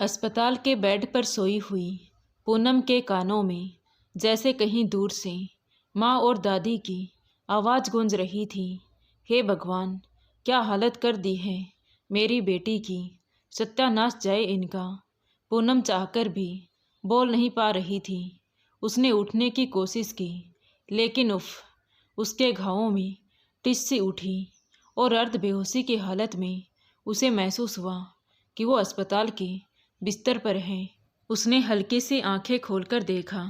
अस्पताल के बेड पर सोई हुई पूनम के कानों में जैसे कहीं दूर से माँ और दादी की आवाज़ गूंज रही थी। हे भगवान, क्या हालत कर दी है मेरी बेटी की, सत्यानाश जाए इनका। पूनम चाहकर भी बोल नहीं पा रही थी। उसने उठने की कोशिश की, लेकिन उसके घावों में टिस सी उठी और अर्ध बेहोशी की हालत में उसे महसूस हुआ कि वो अस्पताल के बिस्तर पर है। उसने हल्की सी आंखें खोलकर देखा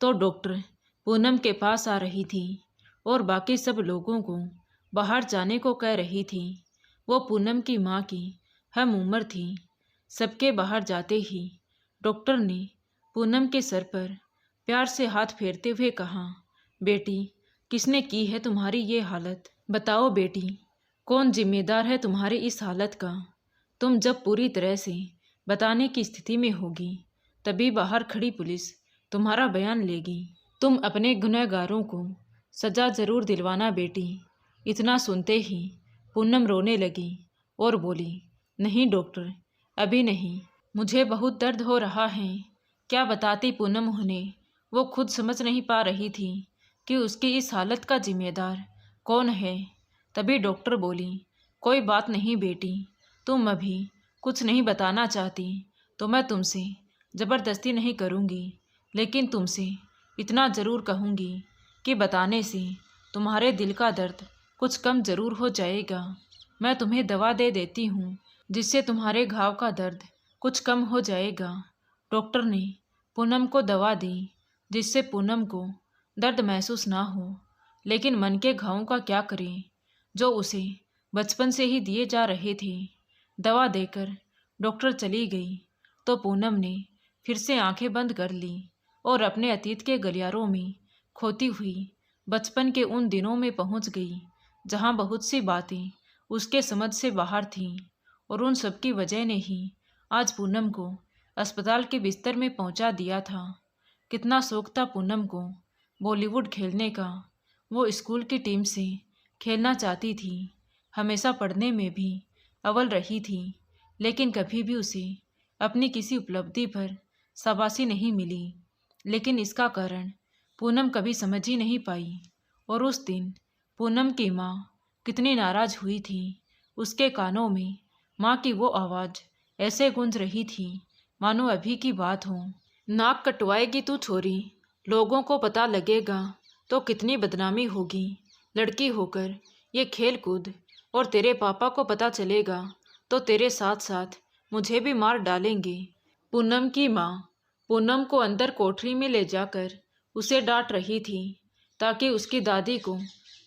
तो डॉक्टर पूनम के पास आ रही थी और बाकी सब लोगों को बाहर जाने को कह रही थी। वो पूनम की माँ की हम उम्र थी। सबके बाहर जाते ही डॉक्टर ने पूनम के सर पर प्यार से हाथ फेरते हुए कहा, बेटी, किसने की है तुम्हारी ये हालत? बताओ बेटी, कौन जिम्मेदार है तुम्हारी इस हालत का? तुम जब पूरी तरह से बताने की स्थिति में होगी तभी बाहर खड़ी पुलिस तुम्हारा बयान लेगी। तुम अपने गुनहगारों को सजा जरूर दिलवाना बेटी। इतना सुनते ही पूनम रोने लगी और बोली, नहीं डॉक्टर, अभी नहीं, मुझे बहुत दर्द हो रहा है। क्या बताती पूनम उन्हें? वो खुद समझ नहीं पा रही थी कि उसकी इस हालत का जिम्मेदार कौन है। तभी डॉक्टर बोली, कोई बात नहीं बेटी, तुम अभी कुछ नहीं बताना चाहती तो मैं तुमसे ज़बरदस्ती नहीं करूँगी, लेकिन तुमसे इतना ज़रूर कहूँगी कि बताने से तुम्हारे दिल का दर्द कुछ कम ज़रूर हो जाएगा। मैं तुम्हें दवा दे देती हूँ जिससे तुम्हारे घाव का दर्द कुछ कम हो जाएगा। डॉक्टर ने पूनम को दवा दी जिससे पूनम को दर्द महसूस ना हो, लेकिन मन के घावों का क्या करें जो उसे बचपन से ही दिए जा रहे थे। दवा देकर डॉक्टर चली गई तो पूनम ने फिर से आंखें बंद कर ली और अपने अतीत के गलियारों में खोती हुई बचपन के उन दिनों में पहुंच गई जहां बहुत सी बातें उसके समझ से बाहर थीं, और उन सब की वजह ने ही आज पूनम को अस्पताल के बिस्तर में पहुंचा दिया था। कितना शौक था पूनम को बॉलीवुड खेलने का। वो स्कूल की टीम से खेलना चाहती थी, हमेशा पढ़ने में भी अव्वल रही थी, लेकिन कभी भी उसे अपनी किसी उपलब्धि पर शाबाशी नहीं मिली। लेकिन इसका कारण पूनम कभी समझ ही नहीं पाई। और उस दिन पूनम की माँ कितनी नाराज हुई थी। उसके कानों में माँ की वो आवाज़ ऐसे गूंज रही थी मानो अभी की बात हो। नाक कटवाएगी तू छोरी, लोगों को पता लगेगा तो कितनी बदनामी होगी। लड़की होकर ये खेल कूद और तेरे पापा को पता चलेगा तो तेरे साथ साथ मुझे भी मार डालेंगे। पूनम की माँ पूनम को अंदर कोठरी में ले जाकर उसे डांट रही थी ताकि उसकी दादी को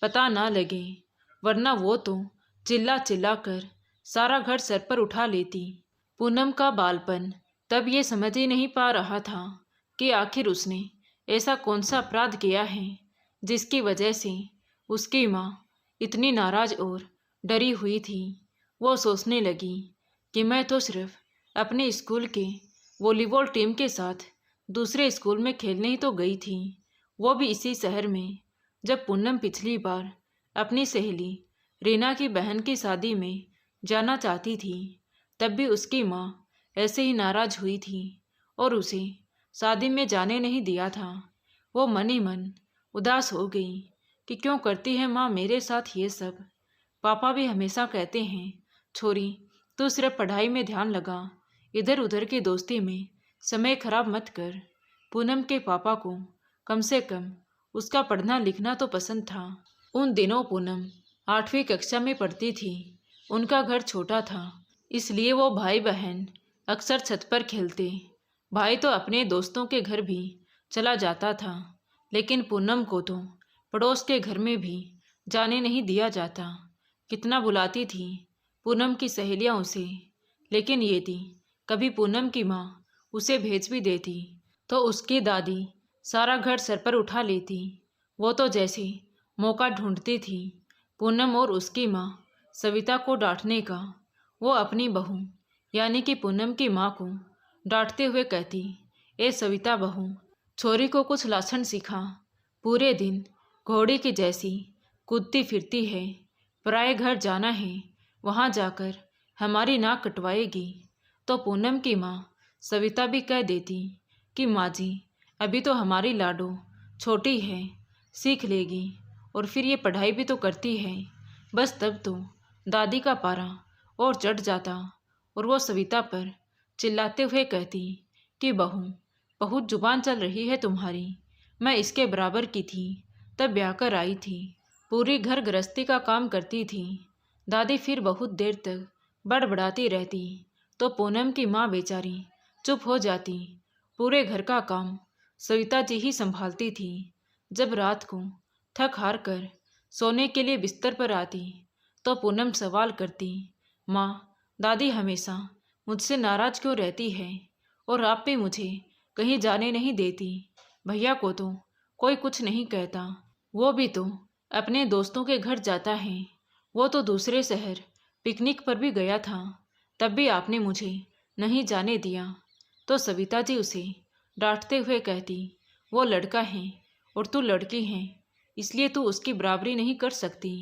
पता ना लगे, वरना वो तो चिल्ला चिल्ला कर सारा घर सर पर उठा लेती। पूनम का बालपन तब ये समझ ही नहीं पा रहा था कि आखिर उसने ऐसा कौन सा अपराध किया है जिसकी वजह से उसकी माँ इतनी नाराज और डरी हुई थी। वो सोचने लगी कि मैं तो सिर्फ अपने स्कूल के वॉलीबॉल टीम के साथ दूसरे स्कूल में खेलने ही तो गई थी, वो भी इसी शहर में। जब पूनम पिछली बार अपनी सहेली रीना की बहन की शादी में जाना चाहती थी तब भी उसकी माँ ऐसे ही नाराज हुई थी और उसे शादी में जाने नहीं दिया था। वो मन ही मन उदास हो गई कि क्यों करती है माँ मेरे साथ ये सब। पापा भी हमेशा कहते हैं, छोरी तू सिर्फ पढ़ाई में ध्यान लगा, इधर उधर की दोस्ती में समय खराब मत कर। पूनम के पापा को कम से कम उसका पढ़ना लिखना तो पसंद था। उन दिनों पूनम 8वीं कक्षा में पढ़ती थी। उनका घर छोटा था, इसलिए वो भाई बहन अक्सर छत पर खेलते। भाई तो अपने दोस्तों के घर भी चला जाता था, लेकिन पूनम को तो पड़ोस के घर में भी जाने नहीं दिया जाता। कितना बुलाती थी पूनम की सहेलियां उसे, लेकिन ये थी कभी पूनम की माँ उसे भेज भी देती तो उसकी दादी सारा घर सर पर उठा लेती। वो तो जैसे मौका ढूंढती थी पूनम और उसकी माँ सविता को डांटने का। वो अपनी बहू यानी कि पूनम की माँ को डांटते हुए कहती, ए सविता बहू, छोरी को कुछ लाछन सिखा, पूरे दिन घोड़ी की जैसी कूदती फिरती है, पराए घर जाना है, वहाँ जाकर हमारी नाक कटवाएगी। तो पूनम की माँ सविता भी कह देती कि माँ जी, अभी तो हमारी लाडो छोटी है, सीख लेगी और फिर ये पढ़ाई भी तो करती है। बस तब तो दादी का पारा और चढ़ जाता और वो सविता पर चिल्लाते हुए कहती कि बहू, बहुत जुबान चल रही है तुम्हारी। मैं इसके बराबर की थी तब ब्याह कर आई थी, पूरी घर गृहस्थी का काम करती थी। दादी फिर बहुत देर तक बड़बड़ाती रहती तो पूनम की माँ बेचारी चुप हो जाती। पूरे घर का काम सविता जी ही संभालती थी। जब रात को थक हार कर सोने के लिए बिस्तर पर आती तो पूनम सवाल करती, माँ, दादी हमेशा मुझसे नाराज क्यों रहती है और आप भी मुझे कहीं जाने नहीं देती। भैया को तो कोई कुछ नहीं कहता, वो भी तो अपने दोस्तों के घर जाता है। वो तो दूसरे शहर पिकनिक पर भी गया था, तब भी आपने मुझे नहीं जाने दिया। तो सविता जी उसे डांटते हुए कहती, वो लड़का है और तू लड़की है, इसलिए तू उसकी बराबरी नहीं कर सकती।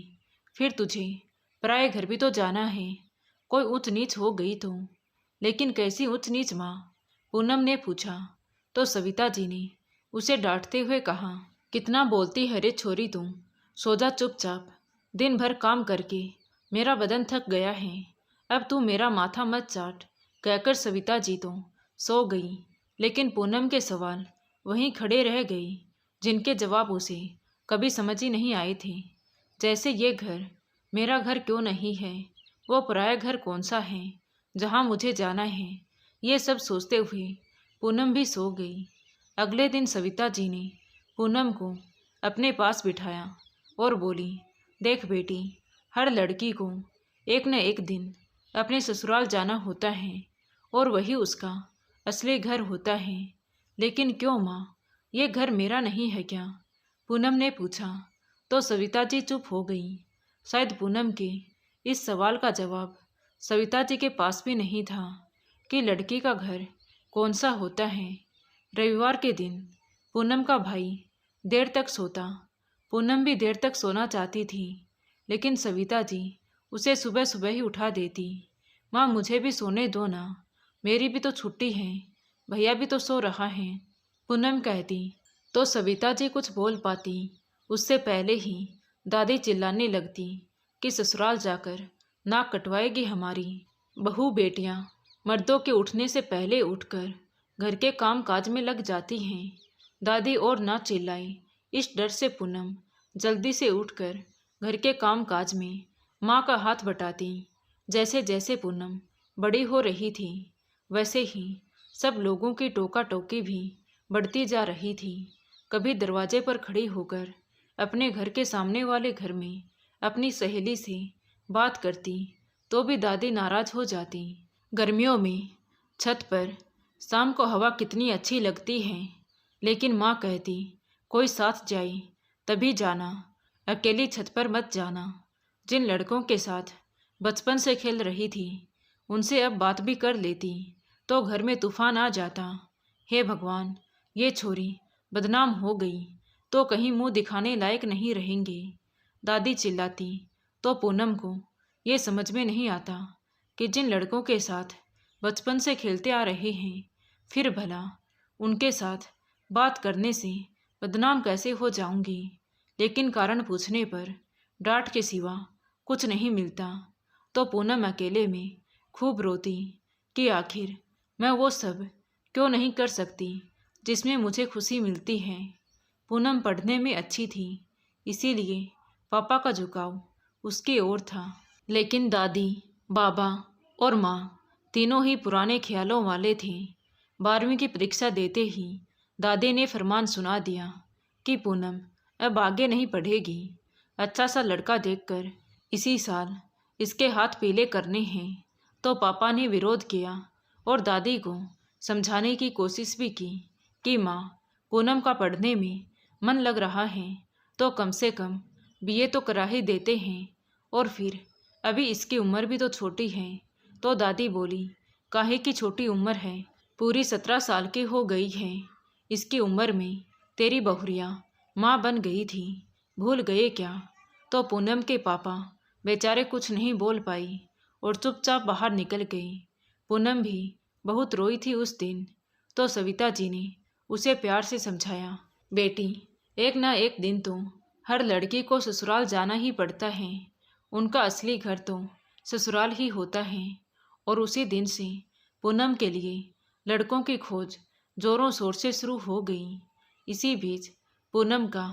फिर तुझे पराए घर भी तो जाना है, कोई ऊंच नीच हो गई तो। लेकिन कैसी ऊंच नीच माँ? पूनम ने पूछा। तो सविता जी ने उसे डांटते हुए कहा, कितना बोलती है रे छोरी तू, सो जा चुपचाप। दिन भर काम करके मेरा बदन थक गया है, अब तू मेरा माथा मत चाट। कहकर सविता जी तो सो गई, लेकिन पूनम के सवाल वहीं खड़े रह गए, जिनके जवाब उसे कभी समझ ही नहीं आए थे। जैसे ये घर मेरा घर क्यों नहीं है, वो पराया घर कौन सा है जहाँ मुझे जाना है, ये सब सोचते हुए पूनम भी सो गई। अगले दिन सविता जी ने पूनम को अपने पास बिठाया और बोली, देख बेटी, हर लड़की को एक न एक दिन अपने ससुराल जाना होता है और वही उसका असली घर होता है। लेकिन क्यों माँ, ये घर मेरा नहीं है क्या? पूनम ने पूछा। तो सविता जी चुप हो गई। शायद पूनम के इस सवाल का जवाब सविता जी के पास भी नहीं था कि लड़की का घर कौन सा होता है। रविवार के दिन पूनम का भाई देर तक सोता। पूनम भी देर तक सोना चाहती थी, लेकिन सविता जी उसे सुबह सुबह ही उठा देती। माँ, मुझे भी सोने दो ना, मेरी भी तो छुट्टी है, भैया भी तो सो रहा है, पूनम कहती। तो सविता जी कुछ बोल पाती उससे पहले ही दादी चिल्लाने लगती कि ससुराल जाकर नाक कटवाएगी हमारी। बहू बेटियां मर्दों के उठने से पहले उठकर घर के काम काज में लग जाती हैं। दादी और ना चिल्लाए, इस डर से पूनम जल्दी से उठकर घर के काम काज में माँ का हाथ बटाती। जैसे जैसे पूनम बड़ी हो रही थी, वैसे ही सब लोगों की टोका टोकी भी बढ़ती जा रही थी। कभी दरवाजे पर खड़ी होकर अपने घर के सामने वाले घर में अपनी सहेली से बात करती तो भी दादी नाराज हो जाती। गर्मियों में छत पर शाम को हवा कितनी अच्छी लगती है, लेकिन माँ कहती, कोई साथ जाए तभी जाना, अकेली छत पर मत जाना। जिन लड़कों के साथ बचपन से खेल रही थी उनसे अब बात भी कर लेती तो घर में तूफान आ जाता। हे भगवान, ये छोरी बदनाम हो गई तो कहीं मुंह दिखाने लायक नहीं रहेंगे, दादी चिल्लाती। तो पूनम को ये समझ में नहीं आता कि जिन लड़कों के साथ बचपन से खेलते आ रहे हैं, फिर भला उनके साथ बात करने से बदनाम कैसे हो जाऊंगी। लेकिन कारण पूछने पर डांट के सिवा कुछ नहीं मिलता। तो पूनम अकेले में खूब रोती कि आखिर मैं वो सब क्यों नहीं कर सकती जिसमें मुझे खुशी मिलती है। पूनम पढ़ने में अच्छी थी, इसीलिए पापा का झुकाव उसकी ओर था। लेकिन दादी, बाबा और माँ तीनों ही पुराने ख्यालों वाले थे। 12वीं की परीक्षा देते ही दादी ने फरमान सुना दिया कि पूनम अब आगे नहीं पढ़ेगी, अच्छा सा लड़का देखकर इसी साल इसके हाथ पीले करने हैं। तो पापा ने विरोध किया और दादी को समझाने की कोशिश भी की कि माँ, पूनम का पढ़ने में मन लग रहा है तो कम से कम बीए तो करा ही देते हैं, और फिर अभी इसकी उम्र भी तो छोटी है। तो दादी बोली, काहे की छोटी उम्र है, पूरी 17 साल की हो गई है। इसकी उम्र में तेरी बहुरिया माँ बन गई थी, भूल गए क्या? तो पूनम के पापा बेचारे कुछ नहीं बोल पाई और चुपचाप बाहर निकल गई। पूनम भी बहुत रोई थी उस दिन। तो सविता जी ने उसे प्यार से समझाया, बेटी, एक ना एक दिन तो हर लड़की को ससुराल जाना ही पड़ता है। उनका असली घर तो ससुराल ही होता है। और उसी दिन से पूनम के लिए लड़कों की खोज जोरों शोर से शुरू हो गई। इसी बीच पूनम का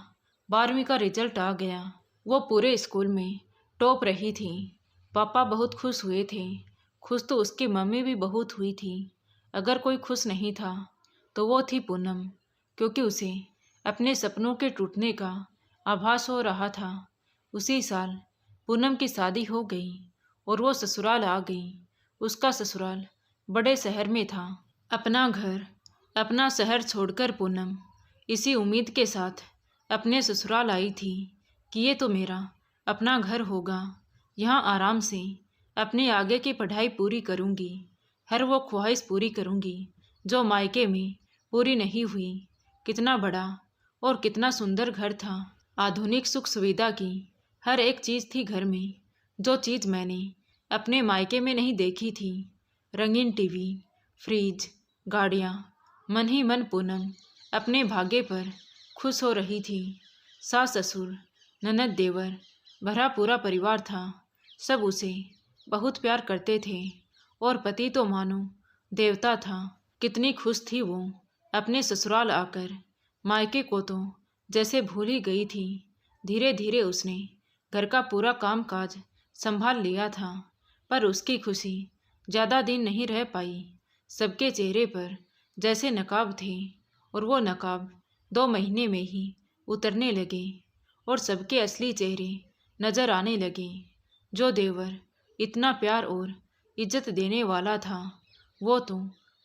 12वीं का रिजल्ट आ गया। वो पूरे स्कूल में टॉप रही थी। पापा बहुत खुश हुए थे। खुश तो उसकी मम्मी भी बहुत हुई थी। अगर कोई खुश नहीं था तो वो थी पूनम, क्योंकि उसे अपने सपनों के टूटने का आभास हो रहा था। उसी साल पूनम की शादी हो गई और वो ससुराल आ गई। उसका ससुराल बड़े शहर में था। अपना घर, अपना शहर छोड़कर पूनम इसी उम्मीद के साथ अपने ससुराल आई थी कि ये तो मेरा अपना घर होगा। यहाँ आराम से अपने आगे की पढ़ाई पूरी करूँगी। हर वो ख्वाहिश पूरी करूँगी जो मायके में पूरी नहीं हुई। कितना बड़ा और कितना सुंदर घर था। आधुनिक सुख सुविधा की हर एक चीज़ थी घर में, जो चीज़ मैंने अपने मायके में नहीं देखी थी। रंगीन टीवी, फ्रिज, गाड़ियाँ। मन ही मन पूनम अपने भाग्य पर खुश हो रही थी। सास ससुर, ननद देवर, भरा पूरा परिवार था। सब उसे बहुत प्यार करते थे और पति तो मानो देवता था। कितनी खुश थी वो अपने ससुराल आकर। मायके को तो जैसे भूल ही गई थी। धीरे धीरे उसने घर का पूरा काम काज संभाल लिया था, पर उसकी खुशी ज़्यादा दिन नहीं रह पाई। सबके चेहरे पर जैसे नकाब थे और वो नकाब 2 महीने में ही उतरने लगे और सबके असली चेहरे नजर आने लगे। जो देवर इतना प्यार और इज्जत देने वाला था, वो तो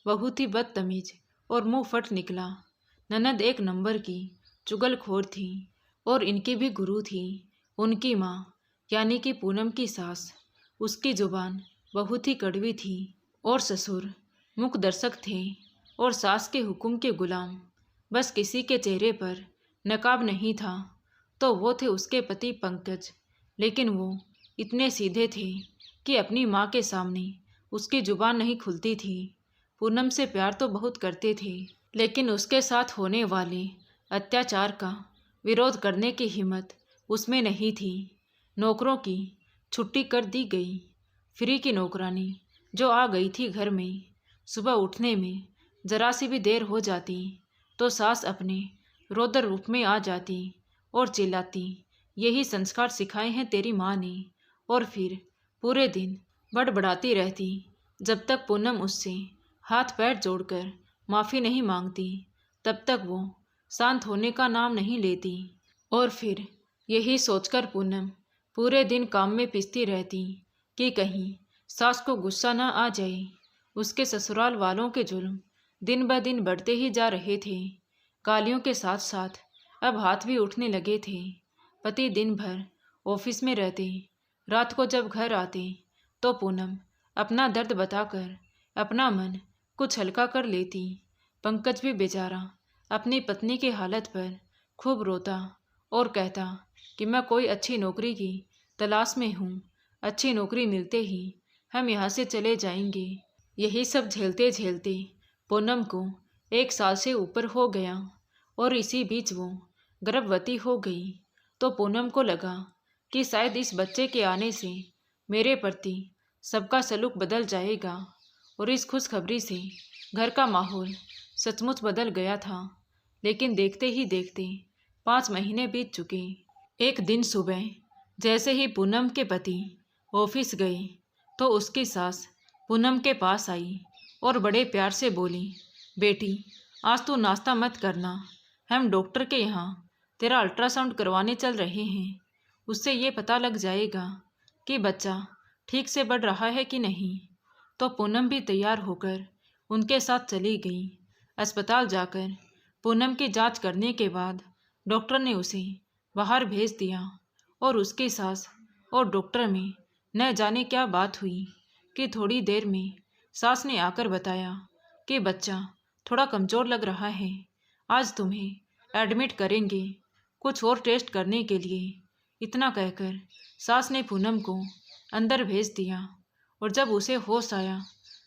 बहुत ही बदतमीज और मुंह फट निकला। ननद एक नंबर की चुगलखोर थी और इनकी भी गुरु थी। उनकी माँ यानी कि पूनम की सास, उसकी जुबान बहुत ही कड़वी थी और ससुर मुख दर्शक थे और सास के हुक्म के गुलाम। बस किसी के चेहरे पर नकाब नहीं था तो वो थे उसके पति पंकज। लेकिन वो इतने सीधे थे कि अपनी माँ के सामने उसकी जुबान नहीं खुलती थी। पूनम से प्यार तो बहुत करते थे, लेकिन उसके साथ होने वाले अत्याचार का विरोध करने की हिम्मत उसमें नहीं थी। नौकरों की छुट्टी कर दी गई। फ्री की नौकरानी जो आ गई थी घर में, सुबह उठने में जरा सी भी देर हो जाती तो सास अपने रौद्र रूप में आ जाती और चिल्लाती, यही संस्कार सिखाए हैं तेरी माँ ने। और फिर पूरे दिन बड़बड़ाती रहती जब तक पूनम उससे हाथ पैर जोड़कर माफ़ी नहीं मांगती, तब तक वो शांत होने का नाम नहीं लेती। और फिर यही सोचकर पूनम पूरे दिन काम में पिसती रहती कि कहीं सास को गुस्सा ना आ जाए। उसके ससुराल वालों के जुल्म दिन ब दिन बढ़ते ही जा रहे थे। गालियों के साथ साथ अब हाथ भी उठने लगे थे। पति दिन भर ऑफिस में रहते, रात को जब घर आते तो पूनम अपना दर्द बताकर अपना मन कुछ हल्का कर लेती। पंकज भी बेचारा अपनी पत्नी की हालत पर खूब रोता और कहता कि मैं कोई अच्छी नौकरी की तलाश में हूँ, अच्छी नौकरी मिलते ही हम यहाँ से चले जाएंगे। यही सब झेलते झेलते पूनम को 1 साल से ऊपर हो गया और इसी बीच वो गर्भवती हो गई। तो पूनम को लगा कि शायद इस बच्चे के आने से मेरे प्रति सबका सलूक बदल जाएगा। और इस खुशखबरी से घर का माहौल सचमुच बदल गया था। लेकिन देखते ही देखते 5 महीने बीत चुके। एक दिन सुबह जैसे ही पूनम के पति ऑफिस गए तो उसकी सास पूनम के पास आई और बड़े प्यार से बोली, बेटी, आज तू नाश्ता मत करना, हम डॉक्टर के यहाँ तेरा अल्ट्रासाउंड करवाने चल रहे हैं। उससे ये पता लग जाएगा कि बच्चा ठीक से बढ़ रहा है कि नहीं। तो पूनम भी तैयार होकर उनके साथ चली गई। अस्पताल जाकर पूनम की जांच करने के बाद डॉक्टर ने उसे बाहर भेज दिया और उसकी सास और डॉक्टर में न जाने क्या बात हुई कि थोड़ी देर में सास ने आकर बताया कि बच्चा थोड़ा कमज़ोर लग रहा है, आज तुम्हें एडमिट करेंगे कुछ और टेस्ट करने के लिए। इतना कहकर सास ने पूनम को अंदर भेज दिया और जब उसे होश आया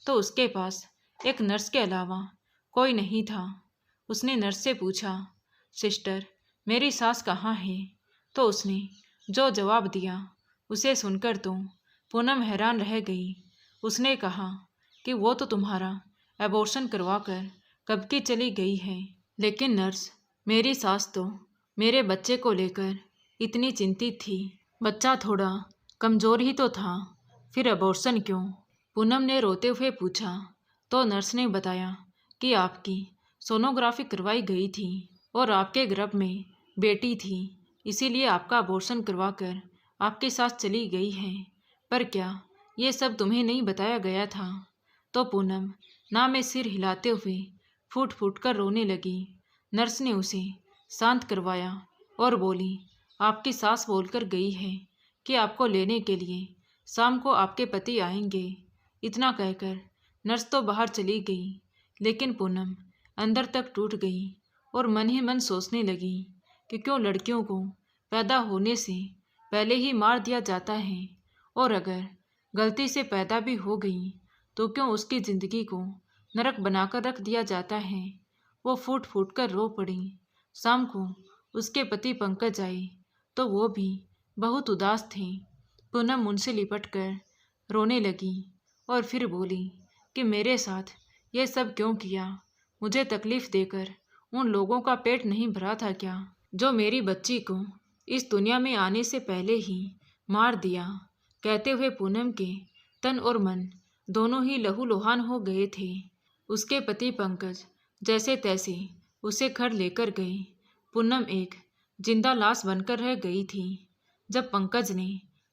तो उसके पास एक नर्स के अलावा कोई नहीं था। उसने नर्स से पूछा, सिस्टर मेरी सास कहाँ है? तो उसने जो जवाब दिया उसे सुनकर तो पूनम हैरान रह गई। उसने कहा कि वो तो तुम्हारा एबॉर्शन करवाकर कब की चली गई है। लेकिन नर्स, मेरी सास तो मेरे बच्चे को लेकर इतनी चिंतित थी। बच्चा थोड़ा कमज़ोर ही तो था, फिर एबॉर्शन क्यों? पूनम ने रोते हुए पूछा। तो नर्स ने बताया कि आपकी सोनोग्राफी करवाई गई थी और आपके गर्भ में बेटी थी, इसीलिए आपका अबॉर्शन करवाकर आपके साथ चली गई है। पर क्या ये सब तुम्हें नहीं बताया गया था? तो पूनम ना में सिर हिलाते हुए फूट फूट कर रोने लगी। नर्स ने उसे शांत करवाया और बोली, आपकी सास बोलकर गई है कि आपको लेने के लिए शाम को आपके पति आएंगे। इतना कहकर नर्स तो बाहर चली गई। लेकिन पूनम अंदर तक टूट गई और मन ही मन सोचने लगी कि क्यों लड़कियों को पैदा होने से पहले ही मार दिया जाता है, और अगर गलती से पैदा भी हो गई तो क्यों उसकी ज़िंदगी को नरक बनाकर रख दिया जाता है। वो फूट फूट कर रो पड़ी। शाम को उसके पति पंकज आए तो वो भी बहुत उदास थे। पूनम उनसे लिपट कर रोने लगी और फिर बोली कि मेरे साथ ये सब क्यों किया? मुझे तकलीफ़ देकर उन लोगों का पेट नहीं भरा था क्या, जो मेरी बच्ची को इस दुनिया में आने से पहले ही मार दिया? कहते हुए पूनम के तन और मन दोनों ही लहूलुहान हो गए थे। उसके पति पंकज जैसे तैसे उसे घर लेकर गए। पूनम एक जिंदा लाश बनकर रह गई थी। जब पंकज ने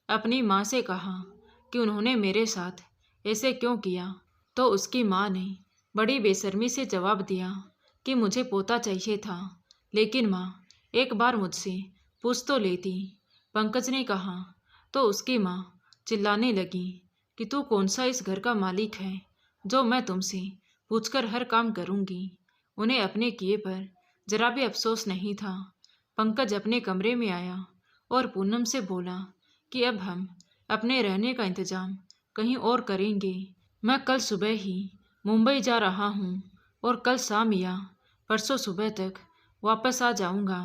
अपनी माँ से कहा कि उन्होंने मेरे साथ ऐसे क्यों किया, तो उसकी माँ ने बड़ी बेशर्मी से जवाब दिया कि मुझे पोता चाहिए था, लेकिन माँ एक बार मुझसे पूछ तो लेती। पंकज ने कहा तो उसकी माँ चिल्लाने लगी कि तू कौन सा इस घर का मालिक है जो मैं तुमसे पूछकर हर काम करूँगी। उन्हें अपने किए पर जरा भी अफसोस नहीं था। पंकज अपने कमरे में आया और पूनम से बोला कि अब हम अपने रहने का इंतज़ाम कहीं और करेंगे। मैं कल सुबह ही मुंबई जा रहा हूँ और कल शाम या परसों सुबह तक वापस आ जाऊँगा,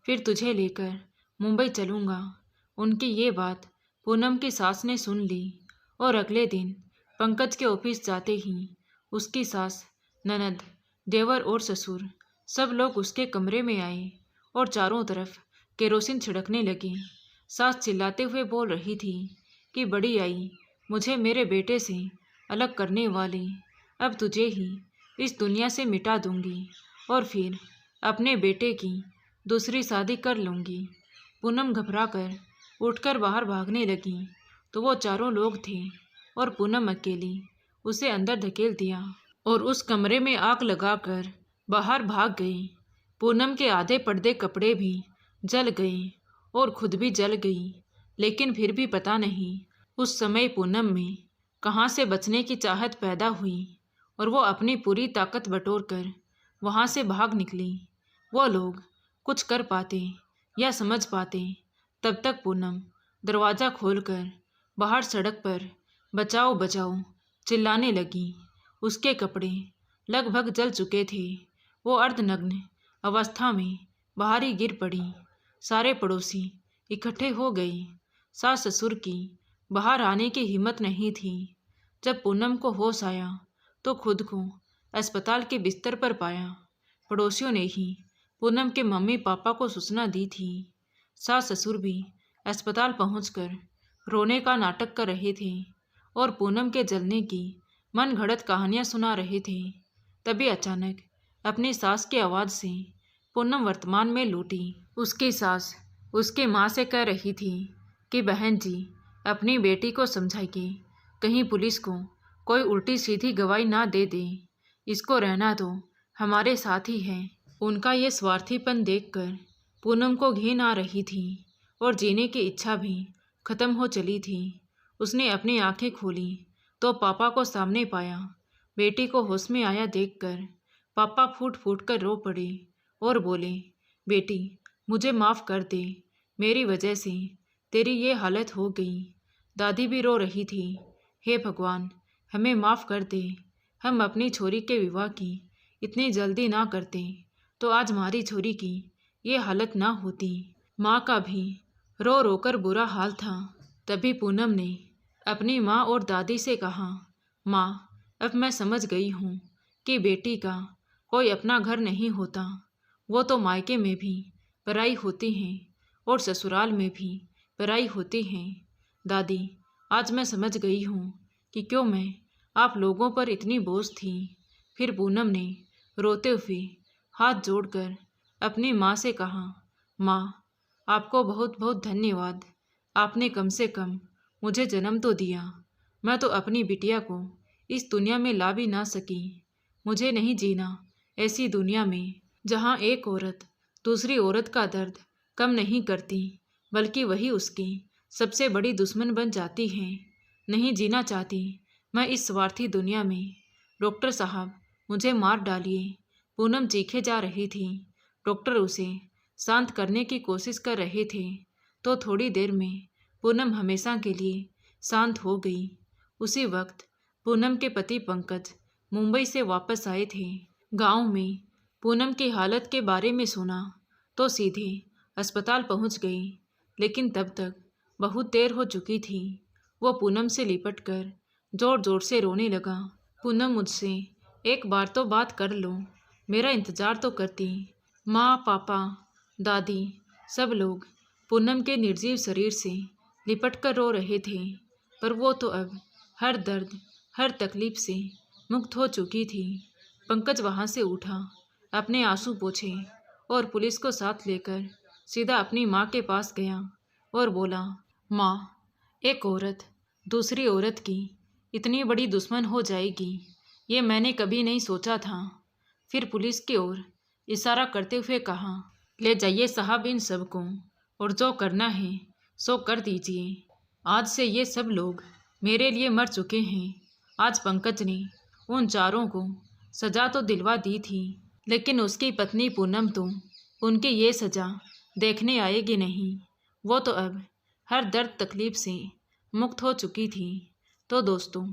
फिर तुझे लेकर मुंबई चलूँगा। उनकी ये बात पूनम की सास ने सुन ली और अगले दिन पंकज के ऑफिस जाते ही उसकी सास, ननद, देवर और ससुर सब लोग उसके कमरे में आए और चारों तरफ केरोसिन छिड़कने लगे। सास चिल्लाते हुए बोल रही थी कि बड़ी आई, मुझे मेरे बेटे से अलग करने वाली, अब तुझे ही इस दुनिया से मिटा दूंगी और फिर अपने बेटे की दूसरी शादी कर लूँगी। पूनम घबराकर उठकर बाहर भागने लगी तो वो चारों लोग थे और पूनम अकेली उसे अंदर धकेल दिया और उस कमरे में आग लगाकर बाहर भाग गई। पूनम के आधे पर्दे कपड़े भी जल गए और खुद भी जल गई, लेकिन फिर भी पता नहीं उस समय पूनम में कहाँ से बचने की चाहत पैदा हुई और वो अपनी पूरी ताकत बटोर कर वहाँ से भाग निकली। वो लोग कुछ कर पाते या समझ पाते तब तक पूनम दरवाज़ा खोलकर बाहर सड़क पर बचाओ बचाओ चिल्लाने लगी। उसके कपड़े लगभग जल चुके थे। वो अर्धनग्न अवस्था में बाहर ही गिर पड़ी। सारे पड़ोसी इकट्ठे हो गए। सास ससुर की बाहर आने की हिम्मत नहीं थी। जब पूनम को होश आया तो खुद को अस्पताल के बिस्तर पर पाया। पड़ोसियों ने ही पूनम के मम्मी पापा को सूचना दी थी। सास ससुर भी अस्पताल पहुंचकर रोने का नाटक कर रहे थे और पूनम के जलने की मन घड़त कहानियाँ सुना रहे थे। तभी अचानक अपनी सास की आवाज़ से पूनम वर्तमान में लौटी। उसकी सास उसकी माँ से कह रही थी कि बहन जी, अपनी बेटी को समझाइए, कहीं पुलिस को कोई उल्टी सीधी गवाही ना दे दे। इसको रहना तो हमारे साथ ही है। उनका ये स्वार्थीपन देखकर पूनम को घिन आ रही थी और जीने की इच्छा भी खत्म हो चली थी। उसने अपनी आंखें खोली तो पापा को सामने पाया। बेटी को होश में आया देखकर पापा फूट फूट कर रो पड़े और बोले, बेटी मुझे माफ़ कर दे, मेरी वजह से तेरी ये हालत हो गई। दादी भी रो रही थी, हे भगवान हमें माफ़ कर दे, हम अपनी छोरी के विवाह की इतनी जल्दी ना करते तो आज हमारी छोरी की ये हालत ना होती। माँ का भी रो रो कर बुरा हाल था। तभी पूनम ने अपनी माँ और दादी से कहा, माँ, अब मैं समझ गई हूँ कि बेटी का कोई अपना घर नहीं होता। वो तो मायके में भी पराई होती हैं और ससुराल में भी पराई होती हैं। दादी, आज मैं समझ गई हूँ कि क्यों मैं आप लोगों पर इतनी बोझ थी। फिर पूनम ने रोते हुए हाथ जोड़कर अपनी माँ से कहा, माँ, आपको बहुत बहुत धन्यवाद। आपने कम से कम मुझे जन्म तो दिया। मैं तो अपनी बिटिया को इस दुनिया में ला भी ना सकी। मुझे नहीं जीना ऐसी दुनिया में जहाँ एक औरत दूसरी औरत का दर्द कम नहीं करती, बल्कि वही उसकी सबसे बड़ी दुश्मन बन जाती है। नहीं जीना चाहती मैं इस स्वार्थी दुनिया में। डॉक्टर साहब, मुझे मार डालिए। पूनम चीखे जा रही थी। डॉक्टर उसे शांत करने की कोशिश कर रहे थे तो थोड़ी देर में पूनम हमेशा के लिए शांत हो गई। उसी वक्त पूनम के पति पंकज मुंबई से वापस आए थे। गांव में पूनम की हालत के बारे में सुना तो सीधे अस्पताल पहुंच गए, लेकिन तब तक बहुत देर हो चुकी थी। वो पूनम से लिपट कर जोर जोर से रोने लगा। पूनम, मुझसे एक बार तो बात कर लो, मेरा इंतज़ार तो करती। माँ, पापा, दादी सब लोग पूनम के निर्जीव शरीर से लिपट कर रो रहे थे, पर वो तो अब हर दर्द हर तकलीफ से मुक्त हो चुकी थी। पंकज वहाँ से उठा, अपने आंसू पोंछे और पुलिस को साथ लेकर सीधा अपनी माँ के पास गया और बोला, माँ, एक औरत दूसरी औरत की इतनी बड़ी दुश्मन हो जाएगी, ये मैंने कभी नहीं सोचा था। फिर पुलिस की ओर इशारा करते हुए कहा, ले जाइए साहब इन सबको, और जो करना है सो कर दीजिए। आज से ये सब लोग मेरे लिए मर चुके हैं। आज पंकज ने उन चारों को सज़ा तो दिलवा दी थी, लेकिन उसकी पत्नी पूनम तो उनकी ये सज़ा देखने आएगी नहीं। वो तो अब हर दर्द तकलीफ से मुक्त हो चुकी थी। तो दोस्तों,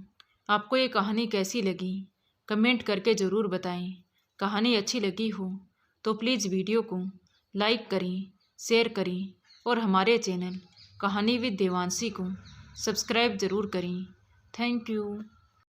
आपको ये कहानी कैसी लगी कमेंट करके ज़रूर बताएं। कहानी अच्छी लगी हो तो प्लीज़ वीडियो को लाइक करें, शेयर करें और हमारे चैनल कहानी विद देवांशी को सब्सक्राइब ज़रूर करें। Thank you.